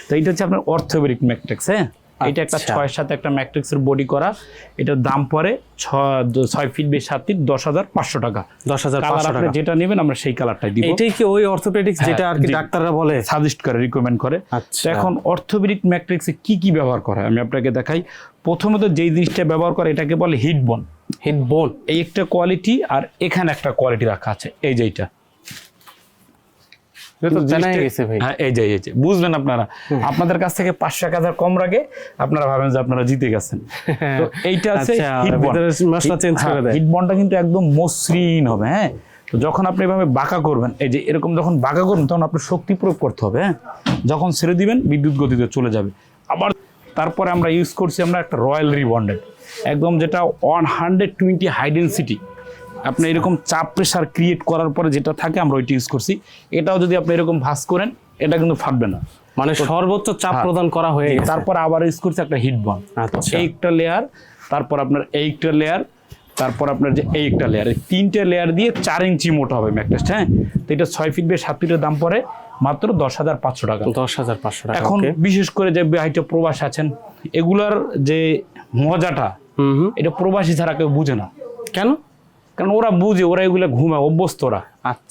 তো এইটা হচ্ছে আপনার অর্থোপেডিক ম্যাট্রিক্স। হ্যাঁ, এটা একটা 6 সাথে একটা ম্যাট্রিক্সের বডি করা, এটার দাম পড়ে 6 ফিট বাই 7 ফিট 10,500 টাকা। 10,500 আপনি টাকা। যেটা নেবেন আমরা সেই কালারটাই দিব। এটাই কি ওই অর্থোপেডিক্স যেটা আর কি ডাক্তাররা বলে, সাজেস্ট করে, রিকমেন্ড করে। আচ্ছা। তো এখন অর্থোপেডিক ম্যাট্রিক্সে কি কি ব্যবহার করা হয় আমি আপনাকে দেখাই। প্রথমত যেই জিনিসটা ব্যবহার করে এটাকে বলে হিট বোন। হিট বোন, এই একটা কোয়ালিটি আর এখানে একটা কোয়ালিটি রাখা আছে, এই যে এইটা। এটা তো জানাই গেছে ভাই। হ্যাঁ, এই যে বুঝলেন আপনারা, আপনাদের কাছ থেকে 500 কম রাখে আপনারা ভাবেন যে আপনারা জিতে গেছেন। তো এইটা আছে হিট বন্ড, মশলা চেঞ্জ করে দেয়। হিট বন্ডটা কিন্তু একদম মসৃণ হবে। হ্যাঁ, তো যখন আপনি এভাবে বাঁকা করবেন, এই যে এরকম যখন বাঁকা করবেন তখন আপনার শক্তি প্রয়োগ করতে হবে। হ্যাঁ, যখন ছেড়ে দিবেন বিদ্যুৎ গতিতে চলে যাবে। আবার তারপরে আমরা ইউজ করছি আমরা একটা রয়্যাল রিবন্ডেড, একদম যেটা 120 হাই ডেন্সিটি। আপনি এরকম চাপ প্রেসার ক্রিয়েট করার পরে যেটা থাকে আমরা ওইটা ইউজ করছি। এটাও যদি আপনি এরকম ভাঁজ করেন এটা কিন্তু ফাটবে না, মানে সর্বোচ্চ চাপ প্রদান করা হয়ে গেছে। তারপর আবার ইউজ করছি একটা হিট বন্ড। আচ্ছা। এই একটা লেয়ার, তারপর আপনার এই একটা লেয়ার, তারপর আপনার যে এই একটা লেয়ার, এই 3টে লেয়ার দিয়ে 4 ইঞ্চি মোটা হবে ম্যাট্রেসটা। হ্যাঁ, তো এটা 6 ফিট বাই 7 ফিটের দাম পড়ে মাত্র 10,500 টাকা। 10,500 টাকা। এখন বিশেষ করে যে ভাইটা প্রবাসী আছেন, এগুলার যে মজাটা এটা প্রবাসী ছাড়া কেউ বুঝে না। কেন? কারণ ওরা বুঝে, ওরা এগুলো ঘুমায় অভ্যস্ত ওরা। আচ্ছা।